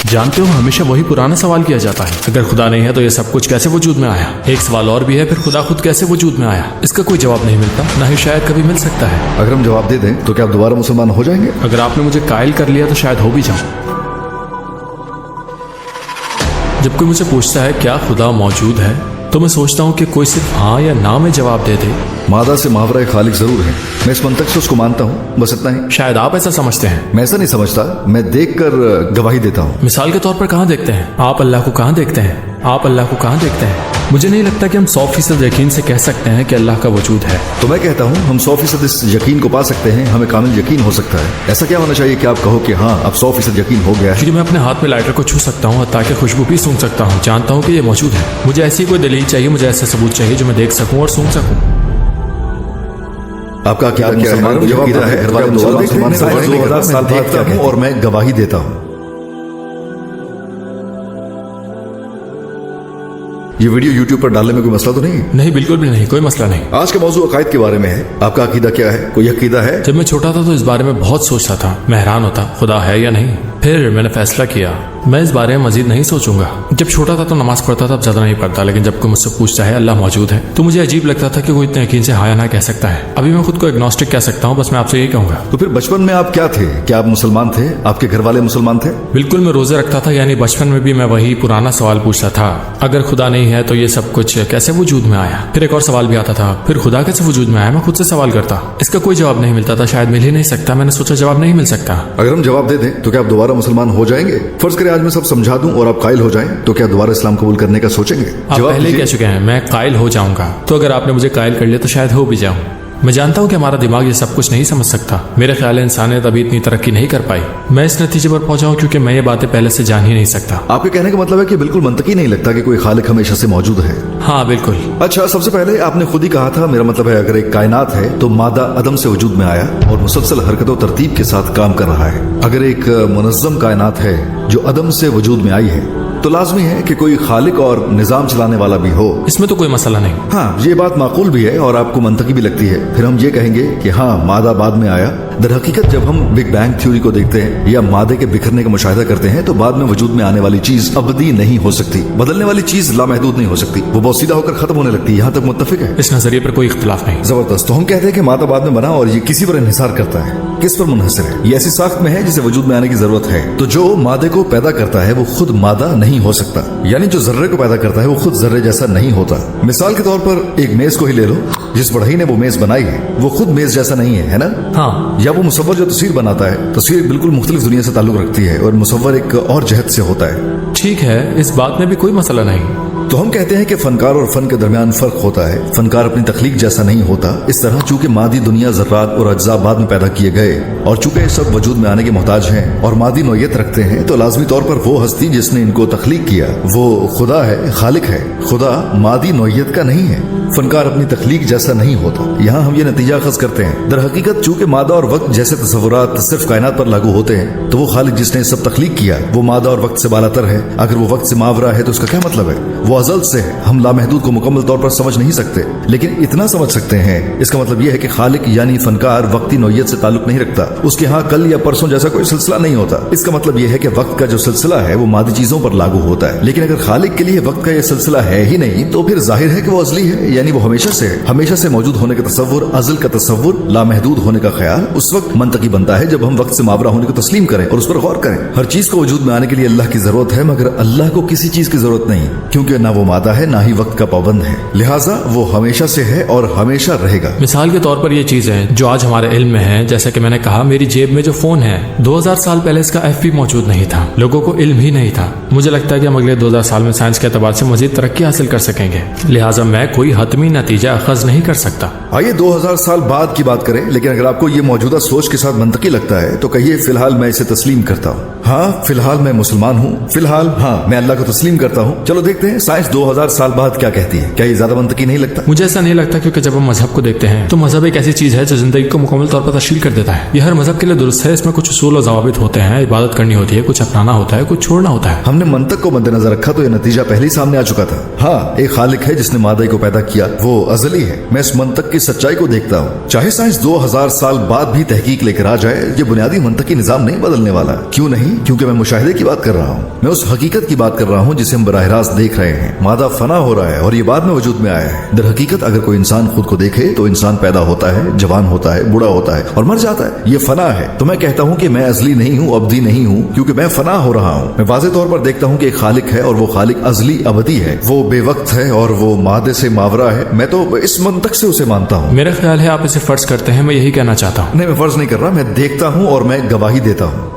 जानते हो हमेशा वही पुराना सवाल किया जाता है, अगर खुदा नहीं है तो ये सब कुछ कैसे वजूद में आया। एक सवाल और भी है, फिर खुदा खुद कैसे वजूद में आया। इसका कोई जवाब नहीं मिलता, ना ही शायद कभी मिल सकता है। अगर हम जवाब दे दें तो क्या आप दोबारा मुसलमान हो जाएंगे? अगर आपने मुझे कायल कर लिया तो शायद हो भी जाऊं। जब कोई मुझसे पूछता है क्या खुदा मौजूद है, तो मैं सोचता हूँ कि कोई सिर्फ हाँ या ना में जवाब दे दे। मादा से मुहावरा खालिक जरूर है, मैं इस मंतक से उसको मानता हूँ, बस इतना ही। शायद आप ऐसा समझते हैं। मैं ऐसा नहीं समझता, मैं देख कर गवाही देता हूँ। मिसाल के तौर पर कहाँ देखते हैं आप अल्लाह को? कहाँ देखते हैं आप अल्लाह को? कहाँ देखते हैं? मुझे नहीं लगता कि हम 100% यकीन से कह सकते हैं कि अल्लाह का वजूद है। तो मैं कहता हूँ हम 100% इस यकीन को पा सकते हैं, हमें कामिल यकीन हो सकता है। ऐसा क्या होना चाहिए कि आप कहो कि हाँ अब 100% यकीन हो गया है? क्योंकि मैं अपने हाथ में लाइटर को छू सकता हूँ ताकि खुशबू भी सूंघ सकता हूँ, जानता हूँ कि ये मौजूद है। मुझे ऐसी कोई दलील चाहिए, मुझे ऐसा सबूत चाहिए जो मैं देख सकूँ और सूंघ सकूँ। आपका क्या है? देखता हूँ और मैं गवाही देता हूँ। ये वीडियो YouTube पर डालने में कोई मसला तो नहीं? नहीं, बिल्कुल भी नहीं, कोई मसला नहीं। आज का मौजूद अकायद के बारे में है। आपका अकीदा क्या है? कोई अकीदा है? जब मैं छोटा था तो इस बारे में बहुत सोचता था, मैं हैरान होता खुदा है या नहीं। फिर मैंने फैसला किया मैं इस बारे में मजीद नहीं सोचूंगा। जब छोटा था तो नमाज पढ़ता था, अब ज्यादा नहीं पढ़ता, लेकिन जब कोई मुझसे पूछता है अल्लाह मौजूद है तो मुझे अजीब लगता था कि वो इतने यकीन से हाँ या ना कह सकता है। अभी मैं खुद को एग्नोस्टिक कह सकता हूँ, बस मैं आपसे यही कहूंगा। तो फिर बचपन में आप क्या थे? क्या आप मुसलमान थे? आपके घर वाले मुसलमान थे? बिल्कुल, मैं रोजे रखता था, यानी बचपन में भी मैं वही पुराना सवाल पूछता था, अगर खुदा नहीं है तो ये सब कुछ कैसे वजूद में आया। फिर एक और सवाल भी आता था, फिर खुदा कैसे वजूद में आया। मैं खुद से सवाल करता, इसका कोई जवाब नहीं मिलता था, शायद मिल ही नहीं सकता। मैंने सोचा जवाब नहीं मिल सकता। अगर हम जवाब दे दें तो क्या आप दोबारा मुसलमान हो जाएंगे? फर्ज करें आज मैं सब समझा दूं और आप कायल हो जाएं, तो क्या दोबारा इस्लाम कबूल करने का सोचेंगे? आप पहले ही कह चुके हैं मैं कायल हो जाऊंगा, तो अगर आपने मुझे कायल कर लिया तो शायद हो भी जाऊं। मैं जानता हूं कि हमारा दिमाग ये सब कुछ नहीं समझ सकता। मेरे ख्याल है इंसानियत अभी इतनी तरक्की नहीं कर पाई। मैं इस नतीजे पर पहुंचा हूं क्योंकि मैं ये बातें पहले से जान ही नहीं सकता। आपके कहने का मतलब है कि बिल्कुल मंतकी नहीं लगता कि कोई खालिक हमेशा से मौजूद है? हाँ बिल्कुल। अच्छा, सबसे पहले आपने खुद ही कहा था, मेरा मतलब है अगर एक कायनात है तो मादा अदम से वजूद में आया और मुसलसल हरकत और तरतीब के साथ काम कर रहा है। अगर एक मुनज़्ज़म कायनात है जो अदम से वजूद में आई है तो लाजमी है कि कोई खालिक और निजाम चलाने वाला भी हो। इसमें तो कोई मसला नहीं। हाँ, ये बात माकूल भी है और आपको मंतकी भी लगती है। फिर हम ये कहेंगे कि हाँ मादा बाद में आया। दर हकीकत जब हम बिग बैंग थ्योरी को देखते हैं या मादे के बिखरने का मुशाहिदा करते हैं तो बाद में वजूद में आने वाली चीज अबदी नहीं हो सकती, बदलने वाली चीज लामहदूद नहीं हो सकती, वो बहुत सीधा होकर खत्म होने लगती है। यहाँ तक मुत्तफिक है? इस नजरिए पर कोई इख्तिलाफ नहीं। जबरदस्त। तो हम कहते हैं कि मादा बाद में बना और ये किसी पर इन्हिसार करता है। किस पर मुनहसर है? ये ऐसी साख्त में है जिसे वजूद में आने की जरूरत है। तो जो मादे को पैदा करता है वो खुद मादा नहीं हो सकता, यानी जो जर्रे को पैदा करता है वो खुद जर्रे जैसा नहीं होता। मिसाल के तौर पर एक मेज को ही ले लो, जिस बढ़ई ने वो मेज बनाई है वो खुद मेज जैसा नहीं है ना? हाँ। या वो मुसव्वर जो तस्वीर बनाता है, तस्वीर बिल्कुल मुख्तलिफ दुनिया से ताल्लुक रखती है और मुसव्वर एक और जहत से होता है। ठीक है, इस बात में भी कोई मसला नहीं। तो हम कहते हैं कि फनकार और फन के दरमियान फर्क होता है। फनकार अपनी तख्लीक जैसा नहीं होता। इस तरह चूंकि मादी दुनिया ज़र्रात और अज्जा बाद में पैदा किए गए और चूंकि सब वजूद में आने के मोहताज हैं और मादी नौयत रखते हैं, तो लाजमी तौर पर वो हस्ती जिसने इनको तख्लीक किया वो खुदा है, खालिक है। खुदा मादी नौयत का नहीं है। फनकार अपनी तख्लीक जैसा नहीं होता। यहाँ हम ये नतीजा अखज़ करते हैं, दर हकीकत चूंकि मादा और वक्त जैसे तसव्वुरात सिर्फ कायनात पर लागू होते हैं, तो वो खालिक जिसने सब तख्लीक किया वो मादा और वक्त से बालातर है। अगर वो वक्त से मावरा है तो उसका क्या मतलब है? वो अज़ल से है। हम लामहदूद को मुकम्मल तौर पर समझ नहीं सकते, लेकिन इतना समझ सकते हैं। इसका मतलब यह है कि खालिक यानी फनकार वक्ती नौयत से ताल्लुक नहीं रखता। उसके यहाँ कल या परसों जैसा कोई सिलसिला नहीं होता। इसका मतलब यह है कि वक्त का जो सिलसिला है वो मादी चीजों पर लागू होता है। लेकिन अगर खालिक के लिए वक्त का यह सिलसिला है ही नहीं तो फिर जाहिर है कि वो अज़ली है, यानी वो हमेशा से है। हमेशा से मौजूद होने का तसव्वुर, अज़ल का तसव्वुर, लामहदूद होने का ख्याल उस वक्त मंतकी बनता है जब हम वक्त से मावरा होने को तस्लीम करें और उस पर गौर करें। हर चीज को वजूद में आने के लिए अल्लाह की जरूरत है, मगर अल्लाह को किसी चीज की जरूरत नहीं, क्योंकि ना वो मादा है ना ही वक्त का पाबंद है। लिहाजा वो हमेशा से है और हमेशा रहेगा। मिसाल के तौर पर ये चीजें जो आज हमारे इल्म में है, जैसा कि मैंने कहा मेरी जेब में जो फोन है 2000 साल पहले इसका FB मौजूद नहीं था, लोगों को इल्म ही नहीं था। मुझे लगता है कि हम अगले 2000 साल में साइंस के एतबार से मजीद तरक्की हासिल कर सकेंगे, लिहाजा मैं कोई हतमी नतीजा अखज़ नहीं कर सकता। आइए 2000 साल बाद की बात करें, लेकिन अगर आपको ये मौजूदा सोच के साथ मंतकी लगता है तो कहिए फिलहाल मैं इसे तस्लीम करता हूँ। हाँ, फिलहाल मैं मुसलमान हूँ। फिलहाल हाँ, मैं अल्लाह को तस्लीम करता हूँ। चलो देखते हैं साइंस 2000 साल बाद क्या कहती है। क्या ये ज्यादा मंतकी नहीं लगता? मुझे ऐसा नहीं लगता, क्योंकि जब हम मजहब को देखते हैं तो मजहब एक ऐसी चीज है जो जिंदगी को मुकम्मल तौर पर तश्कील कर देता है। ये हर मजहब के लिए दुरुस्त है। इसमें कुछ उसूल और ज़वाबित होते हैं, इबादत करनी होती है, कुछ अपनाना होता है, कुछ छोड़ना होता है। हमने मंतक को मद्देनजर रखा तो ये नतीजा पहले ही सामने आ चुका था। हाँ, एक खालिक है जिसने मादा को पैदा किया, वो अज़ली है। मैं इस मंतक की सच्चाई को देखता हूँ। चाहे साइंस 2000 साल बाद भी तहकीक लेकर आ जाए, ये बुनियादी मंतकी निजाम नहीं बदलने वाला। क्यों नहीं? क्योंकि मैं मुशाहिदे की बात कर रहा हूँ, मैं उस हकीकत की बात कर रहा हूँ जिसे हम बराह रास्त देख रहे हैं। मादा फना हो रहा है और ये बाद में वजूद में आया है। दर हकीकत अगर कोई इंसान खुद को देखे तो इंसान पैदा होता है, जवान होता है, बूढ़ा होता है और मर जाता है। ये फना है। तो मैं कहता हूँ कि मैं अजली नहीं हूँ, अबदी नहीं हूँ, क्योंकि मैं फना हो रहा हूँ। मैं वाज़ेह तौर पर देखता हूँ कि एक खालिक है और वो खालिक अजली अबदी है, वो बेवक्त है और वो मादे से मावरा है। मैं तो इस मंतक से उसे मानता हूँ। मेरा ख्याल है आप इसे फर्ज करते हैं, मैं यही कहना चाहता हूँ। नहीं, मैं फर्ज नहीं कर रहा, मैं देखता हूँ और मैं गवाही देता हूँ।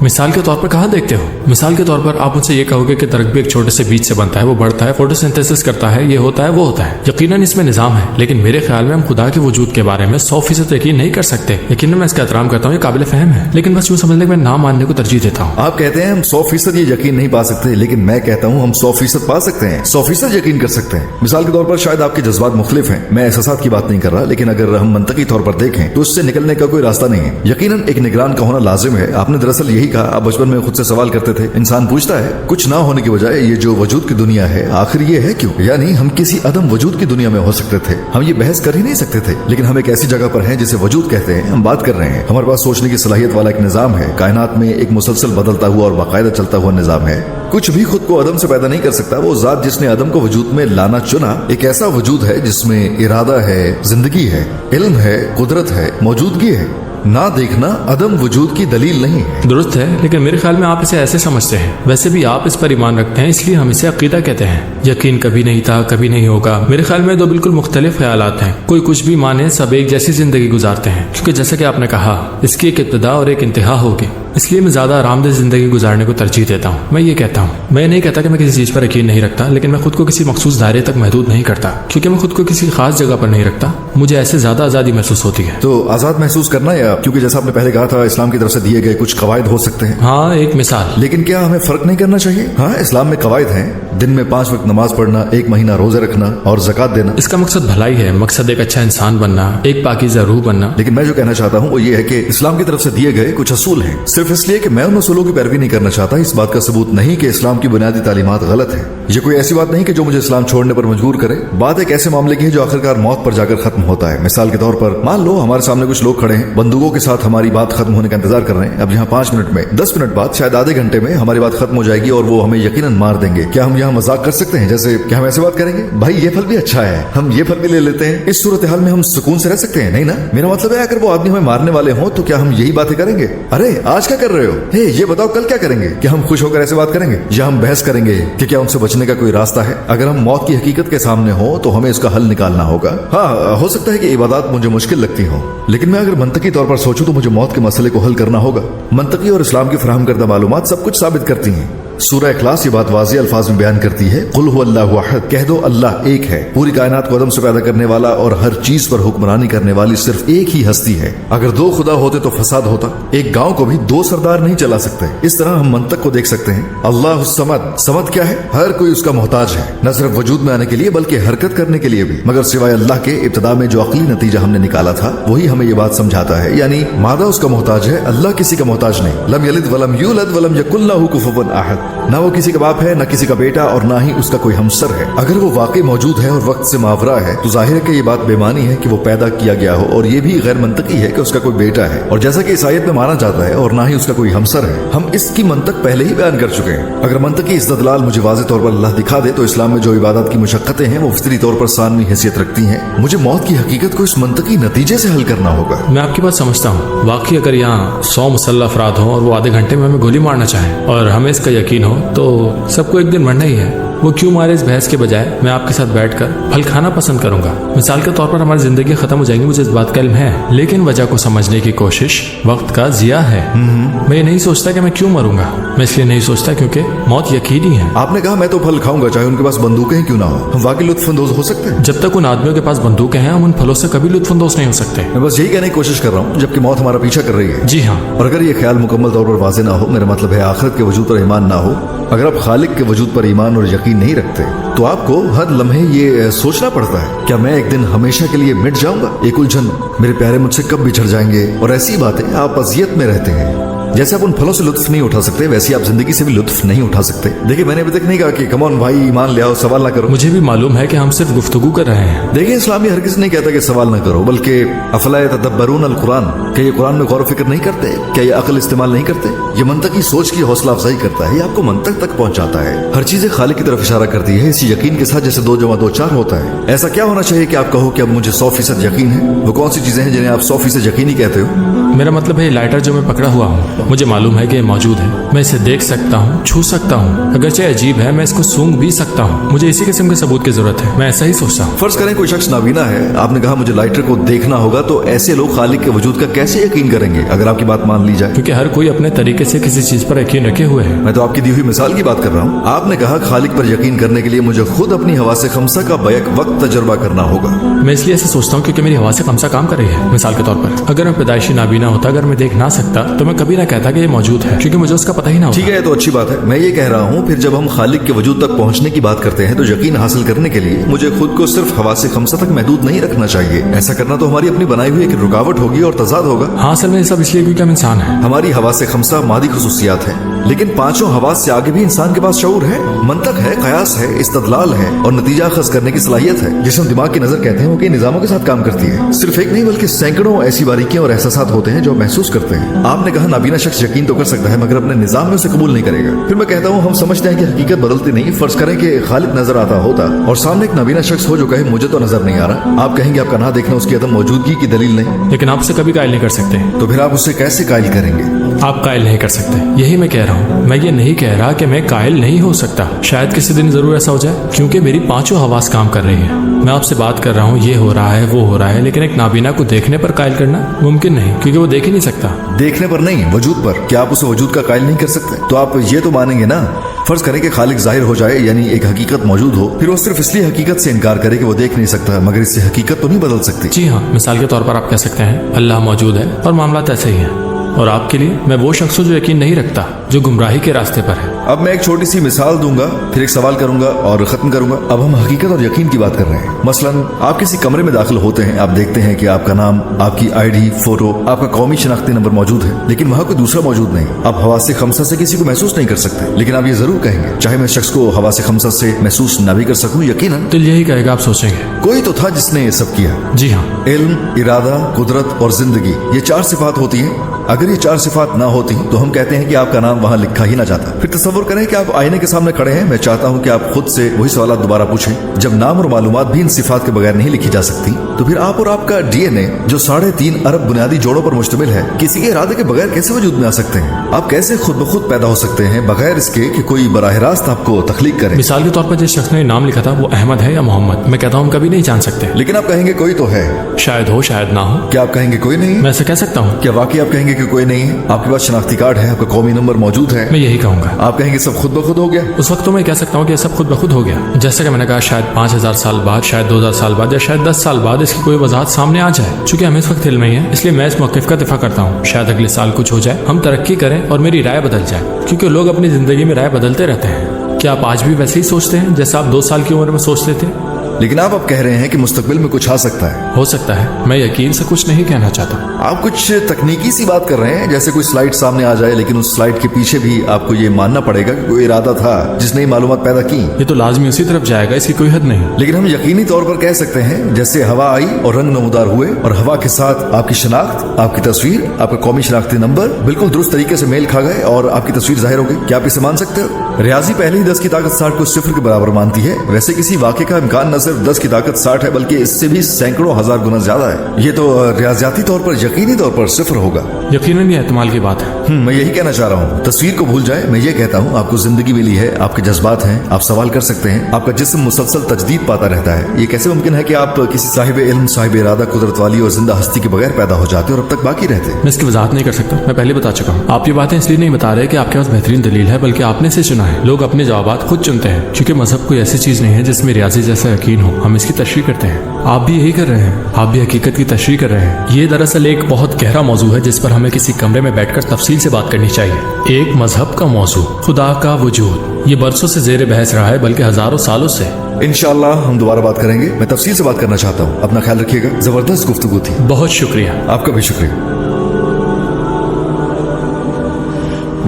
मिसाल के तौर पर कहाँ देखते हो? मिसाल के तौर पर आप मुझसे ये कहोगे कि दरख्त भी एक छोटे से बीज से बनता है, वो बढ़ता है, फोटोसिंथेसिस करता है, ये होता है, वो होता है। यकीनन इसमें निजाम है, लेकिन मेरे ख्याल में हम खुदा के वजूद के बारे में 100% यकीन नहीं कर सकते। यकीनन मैं इसका एहतराम करता हूँ, ये काबिल फहम है, लेकिन बस यूँ समझने के मैं ना मानने को तरजीह देता हूँ। आप कहते हैं हम 100% ये यकीन नहीं पा सकते, लेकिन मैं कहता हूँ हम 100% पा सकते हैं, 100% यकीन कर सकते हैं। मिसाल के तौर पर शायद आपके जज्बात मुख्तलिफ हैं, मैं एहसासात की बात नहीं कर रहा, लेकिन अगर हम मंतकी तौर पर देखें तो उससे निकलने का कोई रास्ता नहीं है। यकीनन एक निगरान का होना लाजिम है। आपने दरअसल यही कहा, आप बचपन में खुद से सवाल करते थे। इंसान पूछता है कुछ ना होने की बजाय ये जो वजूद की दुनिया है आखिर ये है क्यों? यानी हम किसी अदम वजूद की दुनिया में हो सकते थे, हम ये बहस कर ही नहीं सकते थे, लेकिन हम एक ऐसी जगह पर हैं जिसे वजूद कहते हैं। हम बात कर रहे हैं, हमारे पास सोचने की सलाहियत वाला एक निजाम है। कायनात में एक मुसलसल बदलता हुआ और बाकायदा चलता हुआ निजाम है। कुछ भी खुद को अदम से पैदा नहीं कर सकता। वो जात जिसने अदम को वजूद में लाना चुना एक ऐसा वजूद है जिसमें इरादा है, जिंदगी है, इल्म है, कुदरत है, मौजूदगी है। ना देखना अदम वजूद की दलील नहीं है। दुरुस्त है, लेकिन मेरे ख्याल में आप इसे ऐसे समझते हैं। वैसे भी आप इस पर ईमान रखते हैं, इसलिए हम इसे अकीदा कहते हैं। यकीन कभी नहीं था, कभी नहीं होगा। मेरे ख्याल में दो बिल्कुल मुख्तलिफ ख्यालात हैं। कोई कुछ भी माने, सब एक जैसी जिंदगी गुजारते हैं, क्योंकि जैसा कि आपने कहा इसकी एक इब्तिदा और एक इंतहा होगी। इसलिए मैं ज्यादा आरामदेह जिंदगी गुजारने को तरजीह देता हूँ। मैं ये कहता हूँ, मैं नहीं कहता कि मैं किसी चीज पर यकीन नहीं रखता, लेकिन मैं खुद को किसी मखसूस दायरे तक महदूद नहीं करता, क्योंकि मैं खुद को किसी खास जगह पर नहीं रखता। मुझे ऐसे ज्यादा आजादी महसूस होती है। तो आजाद महसूस करना, या क्योंकि जैसा आपने पहले कहा था इस्लाम की तरफ से दिए गए कुछ कवायद हो सकते हैं। हाँ, एक मिसाल। लेकिन क्या हमें फर्क नहीं करना चाहिए? हाँ, इस्लाम में कवायद हैं, दिन में 5 वक्त नमाज पढ़ना, 1 महीना रोजे रखना और ज़कात देना। इसका मकसद भलाई है, मकसद एक अच्छा इंसान बनना, एक पाकीज़ा रूह बनना। लेकिन मैं जो कहना चाहता हूँ वो ये है कि इस्लाम की तरफ से दिए गए कुछ असूल हैं। सिर्फ इसलिए कि मैं उन असूलों की पैरवी नहीं करना चाहता, इस बात का सबूत नहीं कि इस्लाम की बुनियादी तालीमात गलत है। ये कोई ऐसी बात नहीं कि जो मुझे इस्लाम छोड़ने पर मजबूर करे। बात एक ऐसे मामले की है जो आखिरकार मौत पर जाकर खत्म होता है। मिसाल के तौर पर मान लो हमारे सामने कुछ लोग खड़े हैं, बंदूकों के साथ हमारी बात खत्म होने का इंतजार कर रहे हैं। अब यहाँ 5 मिनट में, 10 मिनट बाद, शायद आधे घंटे में हमारी बात खत्म हो जाएगी और वो हमें यकीनन मार देंगे। क्या हम यहाँ मजाक कर सकते हैं? जैसे क्या हम ऐसे बात करेंगे, भाई ये फल भी अच्छा है, हम ये फल भी ले लेते हैं? इस सूरत हाल में हम सुकून से रह सकते हैं? नहीं ना। मेरा मतलब है अगर वो आदमी हमें मारने वाले हों तो क्या हम यही बातें करेंगे? अरे आज क्या कर रहे हो? हे, ये बताओ कल क्या करेंगे? क्या हम खुश होकर ऐसे बात करेंगे, या हम बहस करेंगे कि क्या उनसे बचने का कोई रास्ता है? अगर हम मौत की हकीकत के सामने हो तो हमें इसका हल निकालना होगा। हाँ, हो सकता है कि इबादत मुझे मुश्किल लगती हो, लेकिन मैं अगर मंतकी तौर पर सोचूं तो मुझे मौत के मसले को हल करना होगा। मंतकी और इस्लाम की फराहम करदा मालूमात सब कुछ साबित करती हैं। सूरह इखलास ये बात वाज़ेह अल्फाज में बयान करती है, कुल हुवल्लाहु अहद, कह दो अल्लाह एक है। पूरी कायनात को अदम से पैदा करने वाला और हर चीज पर हुक्मरानी करने वाली सिर्फ एक ही हस्ती है। अगर 2 खुदा होते तो फसाद होता। एक गांव को भी 2 सरदार नहीं चला सकते। इस तरह हम मंतक को देख सकते हैं। अल्लाह समद, समद क्या है? हर कोई उसका मोहताज है, न सिर्फ वजूद में आने के लिए बल्कि हरकत करने के लिए भी। मगर सिवाय अल्लाह के इब्तिदा में जो अकली नतीजा हमने निकाला था वही हमें ये बात समझाता है, यानी मादा उसका मोहताज है, अल्लाह किसी का मोहताज नहीं। लम यलिद वलम यूलद वलम यकुल लहू कुफुवन अहद। ना वो किसी का बाप है, न किसी का बेटा, और ना ही उसका कोई हमसर है। अगर वो वाकई मौजूद है और वक्त से मावरा है तो जाहिर है कि ये बात बेमानी है कि वो पैदा किया गया हो, और ये भी गैर मंतकी है कि उसका कोई बेटा है, और जैसा कि इस आयत में माना जाता है, और ना ही उसका कोई हमसर है। हम इसकी मंतक पहले ही बयान कर चुके हैं। अगर मंतकी इस्तदलाल मुझे वाज़ेह तौर पर अल्लाह दिखा दे तो इस्लाम में जो इबादत की मुशक्कतें हैं वो फितरी तौर पर सानवी हैसियत रखती हैं। मुझे मौत की हकीकत को इस मंतकी नतीजे से हल करना होगा। मैं आपकी बात समझता हूँ। वाकई अगर यहाँ 100 मुसल्लह अफराद हों और वो आधे घंटे में हमें गोली मारना चाहें और हमें इसका यकीन हो तो सबको एक दिन मरना ही है। वो क्यों मारे, इस बहस के बजाय मैं आपके साथ बैठकर फल खाना पसंद करूंगा। मिसाल के तौर पर हमारी जिंदगी खत्म हो जाएंगी, मुझे इस बात का इल्म है, लेकिन वजह को समझने की कोशिश वक्त का जिया है। मैं ये नहीं सोचता कि मैं क्यों मरूंगा। मैं इसलिए नहीं सोचता क्योंकि मौत यकीनी है। आपने कहा मैं तो फल खाऊंगा चाहे उनके पास बंदूकें ही क्यों ना हो। हम वाकई लुत्फानंदोज हो सकते हैं। जब तक उन आदमियों के पास बंदूकें हैं हम उन फलों से कभी लुत्फानंदोज नहीं हो सकते। मैं बस यही कहने की कोशिश कर रहा हूँ, जबकि मौत हमारा पीछा कर रही है। जी हाँ। और अगर ये ख्याल मुकम्मल तौर पर वाज़ेह ना हो, मेरा मतलब है आखिरत के वजूद पर ईमान ना हो, अगर आप खालिक के वजूद पर ईमान और यकीन नहीं रखते तो आपको हर लम्हे ये सोचना पड़ता है, क्या मैं एक दिन हमेशा के लिए मिट जाऊंगा? एक उलझन, मेरे प्यारे मुझसे कब बिछड़ जाएंगे, और ऐसी बातें आप अज़ियत में रहते हैं। जैसे आप उन फलों से लुत्फ नहीं उठा सकते, वैसे आप जिंदगी से भी लुत्फ नहीं उठा सकते। देखिए, मैंने अभी तक नहीं कहा कि कम ऑन भाई ईमान ले आओ, सवाल ना करो। मुझे भी मालूम है कि हम सिर्फ गुफ्तगू कर रहे हैं। देखिए, इस्लाम में हर किसी नहीं कहता कि सवाल ना करो, बल्कि अफला यतदब्बरून अल कुरान, क्या ये कुरान में गौर फिक्र नहीं करते? क्या ये अकल इस्तेमाल नहीं करते? ये मंतकी सोच की हौसला अफजाई करता है, ये आपको मंतक तक पहुंचाता है। हर चीजें खालिक की तरफ इशारा करती है, इसी यकीन के साथ जैसे 2 जमा 2 4 होता है। ऐसा क्या होना चाहिए कि आप कहो कि अब मुझे 100% यकीन है? वो कौन सी चीजें हैं जिन्हें आप 100% यकीनी कहते हो? मेरा मतलब है लाइटर जो मैं पकड़ा हुआ हूँ, मुझे मालूम है कि ये मौजूद है। मैं इसे देख सकता हूँ, छू सकता हूँ, अगरचे अजीब है मैं इसको सूंघ भी सकता हूँ। मुझे इसी किस्म के सबूत की जरूरत है। मैं ऐसा ही सोचता हूँ। फर्ज करें कोई शख्स नाबीना है, आपने कहा मुझे लाइटर को देखना होगा, तो ऐसे लोग खालिक के वजूद का कैसे यकीन करेंगे अगर आपकी बात मान ली जाए? क्योंकि हर कोई अपने तरीके से किसी चीज पर यकीन रखे हुए है। मैं तो आपकी दी हुई मिसाल की बात कर रहा हूँ। आपने कहा खालिक पर यकीन करने के लिए मुझे खुद अपनी हवा से खमसा का बैक वक्त तजर्बा करना होगा। मैं इसलिए ऐसे सोचता हूँ क्योंकि मेरी हवा से खमसा काम कर रही है। मिसाल के तौर पर अगर मैं पैदाइशी नाबीना होता, अगर मैं देख ना सकता, तो मैं कभी ना कहता कि ये मौजूद है, क्योंकि मुझे उसका पता ही ना होता। ठीक है, तो अच्छी बात है। मैं ये कह रहा हूँ, फिर जब हम खालिक के वजूद तक पहुँचने की बात करते हैं तो यकीन हासिल करने के लिए मुझे खुद को सिर्फ हवा से खमसा तक महदूद नहीं रखना चाहिए। ऐसा करना तो हमारी अपनी बनाई हुई एक रुकावट होगी और तजाद होगा। हाँ, असल में ये सब इसलिए क्योंकि हम इंसान हैं। हमारी हवा से खमसा मादी खुसूसियात है, लेकिन 5 हवास से आगे भी इंसान के पास शऊर है, मंतक है, कयास है, इस्तदलाल है और नतीजा अखज़ करने की सलाहियत है, जिसे हम दिमाग की नजर कहते हैं। वो कई निजामों के साथ काम करती है। सिर्फ एक नहीं बल्कि सैकड़ों ऐसी बारीकियां और एहसासात होते हैं जो महसूस करते हैं। आपने कहा नाबीना शख्स यकीन तो कर सकता है मगर अपने निजाम में उसे कबूल नहीं करेगा। फिर मैं कहता हूँ हम समझते हैं कि हकीकत बदलती नहीं। फर्ज करें कि खालिक नजर आता होता और सामने एक नाबीना शख्स हो जो कहे मुझे तो नजर नहीं आ रहा, आप कहेंगे आपका ना देखना उसकी अदम मौजूदगी की दलील नहीं। लेकिन आप उसे कभी कायल नहीं कर सकते। तो फिर आप उससे कैसे कायल करेंगे? आप कायल नहीं कर सकते, यही मैं कह रहा हूँ। मैं ये नहीं कह रहा कि मैं कायल नहीं हो सकता। शायद किसी दिन जरूर ऐसा हो जाए, क्योंकि मेरी 5 हवास काम कर रही है। मैं आपसे बात कर रहा हूँ, ये हो रहा है, वो हो रहा है, लेकिन एक नाबीना को देखने पर कायल करना मुमकिन नहीं, क्योंकि वो देख ही नहीं सकता। देखने पर नहीं, वजूद पर। क्या आप उसे वजूद का कायल नहीं कर सकते? तो आप ये तो मानेंगे ना, फर्ज करें कि खालिक जाहिर हो जाए, यानी एक हकीकत मौजूद हो, फिर वो सिर्फ इसलिए हकीकत से इनकार करे कि वो देख नहीं सकता, मगर इससे हकीकत तो नहीं बदल सकती। जी हाँ, मिसाल के तौर पर आप कह सकते हैं अल्लाह मौजूद है और मामला ऐसे ही है। और आपके लिए मैं वो शख्स हूँ जो यकीन नहीं रखता, जो गुमराही के रास्ते पर है। अब मैं एक छोटी सी मिसाल दूंगा, फिर एक सवाल करूंगा और खत्म करूंगा। अब हम हकीकत और यकीन की बात कर रहे हैं। मसलन आप किसी कमरे में दाखिल होते हैं, आप देखते हैं कि आपका नाम, आपकी आईडी, फोटो, आपका कौमी शनाख्ती नंबर मौजूद है, लेकिन वहाँ कोई दूसरा मौजूद नहीं। आप हवा से खमसा से किसी को महसूस नहीं कर सकते, लेकिन आप ये जरूर कहेंगे, चाहे मैं शख्स को हवा से खमसा से महसूस ना भी कर सकूं, यकीनन दिल यही कहेगा, आप सोचेंगे कोई तो था जिसने ये सब किया। जी हाँ, इल्म, इरादा, कुदरत और जिंदगी, ये 4 सिफात होती हैं। अगर ये 4 सिफात ना होती तो हम कहते हैं कि आपका नाम वहां लिखा ही ना जाता। फिर तसव्वुर करें कि आप आईने के सामने खड़े हैं। मैं चाहता हूं कि आप खुद से वही सवाल दोबारा पूछें। जब नाम और मालूमात भी इन सिफात के बगैर नहीं लिखी जा सकती, तो फिर आप और आपका डीएनए जो 3.5 अरब बुनियादी जोड़ों पर मुश्तमिल है, किसी के इरादे के बगैर कैसे वजूद में आ सकते हैं? आप कैसे खुद ब खुद पैदा हो सकते हैं बगैर इसके कि कोई बराह रास्त आपको तख्लीक करे? मिसाल के तौर पर जिस शख्स ने नाम लिखा था वो अहमद है या मोहम्मद, मैं कहता हूँ हम कभी नहीं जान सकते। लेकिन आप कहेंगे कोई तो है। शायद हो, शायद ना हो। क्या आप कहेंगे कोई नहीं? मैं ऐसा कह सकता हूँ। क्या वाकई आप कहेंगे कि कोई नहीं है? आपके पास शनाख्ती कार्ड है, आपका कौमी नंबर मौजूद है। मैं यही कहूंगा। आप कहेंगे सब खुद ब खुद हो गया? उस वक्त तो मैं कह सकता हूँ कि सब खुद ब खुद हो गया। जैसा कि मैंने कहा, शायद 5000 साल बाद, शायद 2000 साल बाद, या शायद 10 साल बाद इसकी कोई वजाहत सामने आ जाए। चूंकि हमें इस वक्त इल्म नहीं है, इसलिए मैं इस मौक़िफ़ का दिफा करता हूँ। शायद अगले साल कुछ हो जाए, हम तरक्की करें और मेरी राय बदल जाए, क्योंकि लोग अपनी जिंदगी में राय बदलते रहते हैं। क्या आप आज भी वैसे ही सोचते हैं जैसा आप 2 साल की उम्र में सोचते थे? लेकिन आप अब कह रहे हैं कि मुस्तकबिल में कुछ आ सकता है। हो सकता है। मैं यकीन से कुछ नहीं कहना चाहता। आप कुछ तकनीकी सी बात कर रहे हैं, जैसे कोई स्लाइड सामने आ जाए, लेकिन उस स्लाइड के पीछे भी आपको ये मानना पड़ेगा कि कोई इरादा था जिसने ये मालूमात पैदा की। ये तो लाजमी उसी तरफ जाएगा, इसकी कोई हद नहीं। लेकिन हम यकीनी तौर पर कह सकते हैं जैसे हवा आई और रंग नमूदार हुए, और हवा के साथ आपकी शनाख्त, आपकी तस्वीर, आपका कौमी शनाख्ती नंबर बिल्कुल दुरुस्त तरीके से मेल खा गए और आपकी तस्वीर जाहिर हो गई। क्या आप इसे मान सकते हो? रियाजी पहले ही 10 की ताकत 60 को 0 के बराबर मानती है। वैसे किसी वाक़े का इम्कान न सिर्फ 10 की ताकत 60 है, बल्कि इससे भी सैकड़ों हजार गुना ज्यादा है। ये तो रियाजियाती तौर पर, यकीनी तौर पर 0 होगा। यकीनन ये एहतमाल की बात है। मैं यही कहना चाह रहा हूँ, तस्वीर को भूल जाए। मैं ये कहता हूँ आपको जिंदगी मिली है, आपके जज्बात हैं, आप सवाल कर सकते हैं, आपका जिस्म मुसलसल तजदीद पाता रहता है। ये कैसे मुमकिन है कि आप किसी साहिब इल्म, साहिब इरादा, कुदरत वाली और जिंदा हस्ती के बगैर पैदा हो जाते और अब तक बाकी रहते? मैं इसकी वजाहत नहीं कर सकता, मैं पहले बता चुका हूँ। आप ये बातें इसलिए नहीं बता रहे कि आपके पास बेहतरीन दलील है, बल्कि आपने इसे चुना है। लोग अपने जवाबात खुद चुनते हैं, क्योंकि मजहब कोई ऐसी चीज नहीं है जिसमें रियाजी जैसा यकीन हो। हम इसकी तशरीह करते हैं। आप भी यही कर रहे हैं, आप भी हकीकत की तशरीह कर रहे हैं। ये दरअसल एक बहुत गहरा मौजू है जिस पर हमें किसी कमरे में बैठकर तफसील से बात करनी चाहिए। एक मजहब का मौजू, खुदा का वजूद, ये बरसों से जेर बहस रहा है, बल्कि हजारों सालों से। इंशाअल्लाह हम दोबारा बात करेंगे। मैं तफसील से बात करना चाहता हूँ। अपना ख्याल रखिएगा। जबरदस्त गुफ्तगू थी। बहुत शुक्रिया। आपका भी शुक्रिया।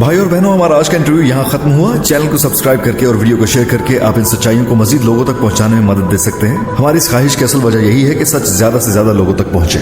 भाई और बहनों, हमारा आज का इंटरव्यू यहाँ खत्म हुआ। चैनल को सब्सक्राइब करके और वीडियो को शेयर करके आप इन सच्चाइयों को मजीद लोगों तक पहुंचाने में मदद दे सकते हैं। हमारी इस ख्वाहिश की असल वजह यही है कि सच ज्यादा से ज्यादा लोगों तक पहुंचे।